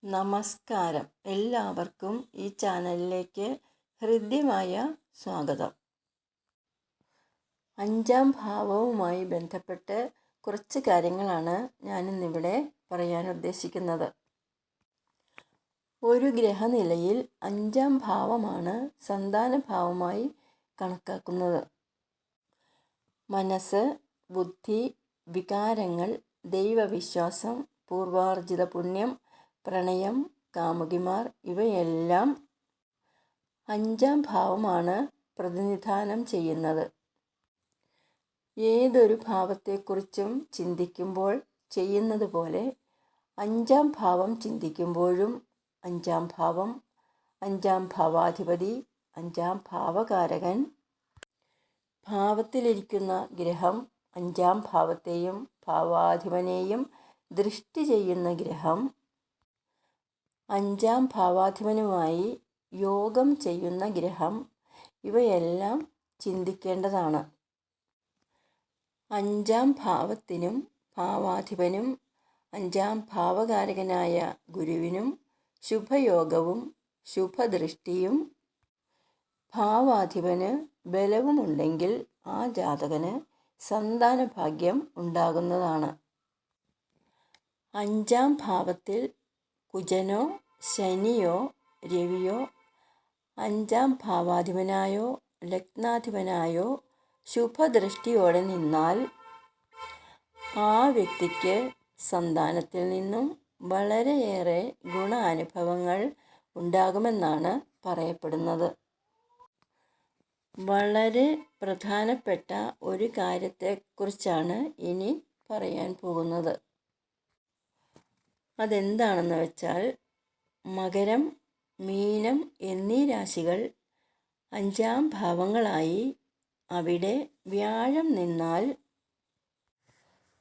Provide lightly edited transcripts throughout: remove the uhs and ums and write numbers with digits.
നമസ്കാരം. എല്ലാവർക്കും ഈ ചാനലിലേക്ക് ഹൃദ്യമായ സ്വാഗതം. അഞ്ചാം ഭാവവുമായി ബന്ധപ്പെട്ട് കുറച്ച് കാര്യങ്ങളാണ് ഞാനിന്നിവിടെ പറയാൻ ഉദ്ദേശിക്കുന്നത്. ഒരു ഗ്രഹനിലയിൽ അഞ്ചാം ഭാവമാണ് സന്താനഭാവമായി കണക്കാക്കുന്നത്. മനസ്സ്, ബുദ്ധി, വികാരങ്ങൾ, ദൈവവിശ്വാസം, പൂർവാർജിത പുണ്യം, പ്രണയം, കാമുകിമാർ ഇവയെല്ലാം അഞ്ചാം ഭാവമാണ് പ്രതിനിധാനം ചെയ്യുന്നത്. ഏതൊരു ഭാവത്തെക്കുറിച്ചും ചിന്തിക്കുമ്പോൾ ചെയ്യുന്നത് പോലെ അഞ്ചാം ഭാവം ചിന്തിക്കുമ്പോഴും അഞ്ചാം ഭാവം, അഞ്ചാം ഭാവാധിപതി, അഞ്ചാം ഭാവകാരകൻ, ഭാവത്തിലിരിക്കുന്ന ഗ്രഹം അഞ്ചാം ഭാവത്തെയും ഭാവാധിപനെയും ദൃഷ്ടി ചെയ്യുന്ന ഗ്രഹം, അഞ്ചാം ഭാവാധിപനുമായി യോഗം ചെയ്യുന്ന ഗ്രഹം ഇവയെല്ലാം ചിന്തിക്കേണ്ടതാണ്. അഞ്ചാം ഭാവത്തിനും ഭാവാധിപനും അഞ്ചാം ഭാവകാരകനായ ഗുരുവിനും ശുഭയോഗവും ശുഭദൃഷ്ടിയും ഭാവാധിപന് ബലവുമുണ്ടെങ്കിൽ ആ ജാതകന് സന്താനഭാഗ്യം ഉണ്ടാകുന്നതാണ്. അഞ്ചാം ഭാവത്തിൽ കുജനോ ശനിയോ രവിയോ അഞ്ചാം ഭാവാധിപനായോ ലഗ്നാധിപനായോ ശുഭദൃഷ്ടിയോടെ നിന്നാൽ ആ വ്യക്തിക്ക് സന്താനത്തിൽ നിന്നും വളരെയേറെ ഗുണാനുഭവങ്ങൾ ഉണ്ടാകുമെന്നാണ് പറയപ്പെടുന്നത്. വളരെ പ്രധാനപ്പെട്ട ഒരു കാര്യത്തെക്കുറിച്ചാണ് ഇനി പറയാൻ പോകുന്നത്. അതെന്താണെന്ന് വെച്ചാൽ, മകരം, മീനം എന്നീ രാശികൾ അഞ്ചാം ഭാവങ്ങളായി അവിടെ വ്യാഴം നിന്നാൽ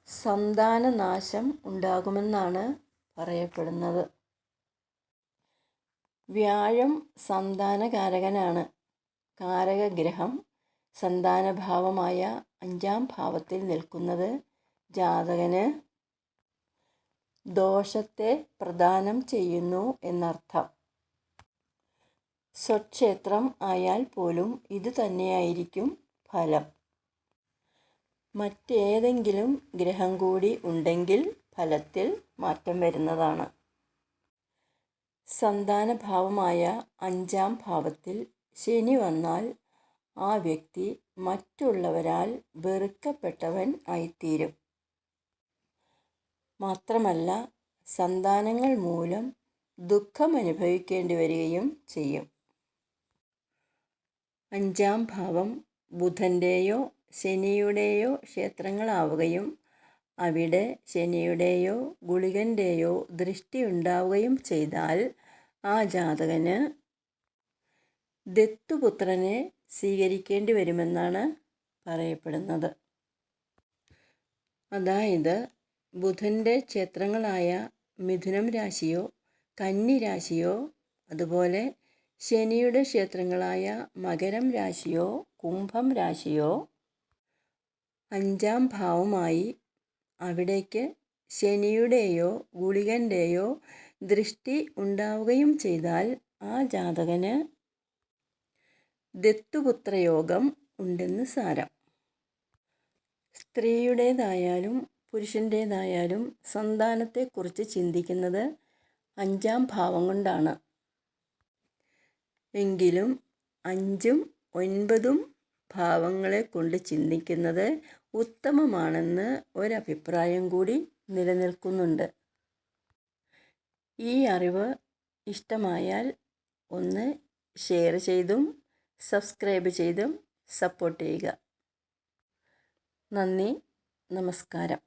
സന്താനനാശം ഉണ്ടാകുമെന്നാണ് പറയപ്പെടുന്നത്. വ്യാഴം സന്താനകാരകനാണ്. കാരകഗ്രഹം സന്താനഭാവമായ അഞ്ചാം ഭാവത്തിൽ നിൽക്കുന്നത് ജാതകന് ദോഷത്തെ പ്രദാനം ചെയ്യുന്നു എന്നർത്ഥം. സ്വക്ഷേത്രം ആയാൽ പോലും ഇത് തന്നെയായിരിക്കും ഫലം. മറ്റേതെങ്കിലും ഗ്രഹം കൂടി ഉണ്ടെങ്കിൽ ഫലത്തിൽ മാറ്റം വരുന്നതാണ്. സന്താനഭാവമായ അഞ്ചാം ഭാവത്തിൽ ശനി വന്നാൽ ആ വ്യക്തി മറ്റുള്ളവരാൽ വെറുക്കപ്പെട്ടവൻ ആയിത്തീരും. മാത്രമല്ല, സന്താനങ്ങൾ മൂലം ദുഃഖം അനുഭവിക്കേണ്ടി വരികയും ചെയ്യും. അഞ്ചാം ഭാവം ബുധൻ്റെയോ ശനിയുടെയോ ക്ഷേത്രങ്ങളാവുകയും അവിടെ ശനിയുടെയോ ഗുളികൻ്റെയോ ദൃഷ്ടി ഉണ്ടാവുകയും ചെയ്താൽ ആ ജാതകന് ദത്തുപുത്രനെ സ്വീകരിക്കേണ്ടി വരുമെന്നാണ് പറയപ്പെടുന്നത്. അതായത് ബുധൻ്റെ ക്ഷേത്രങ്ങളായ മിഥുനം രാശിയോ കന്നി രാശിയോ അതുപോലെ ശനിയുടെ ക്ഷേത്രങ്ങളായ മകരം രാശിയോ കുംഭം രാശിയോ അഞ്ചാം ഭാവമായി അവിടേക്ക് ശനിയുടെയോ ഗുളികൻ്റെയോ ദൃഷ്ടി ഉണ്ടാവുകയും ചെയ്താൽ ആ ജാതകന് ദത്തുപുത്രയോഗം ഉണ്ടെന്ന് സാരം. സ്ത്രീയുടേതായാലും പുരുഷൻ്റേതായാലും സന്താനത്തെക്കുറിച്ച് ചിന്തിക്കുന്നത് അഞ്ചാം ഭാവം കൊണ്ടാണ്. എങ്കിലും 5ഉം 9ഉം ഭാവങ്ങളെ കൊണ്ട് ചിന്തിക്കുന്നത് ഉത്തമമാണെന്ന് ഒരഭിപ്രായം കൂടി നിലനിൽക്കുന്നുണ്ട്. ഈ അറിവ് ഇഷ്ടമായാൽ ഒന്ന് ഷെയർ ചെയ്തും സബ്സ്ക്രൈബ് ചെയ്തും സപ്പോർട്ട് ചെയ്യുക. നന്ദി, നമസ്കാരം.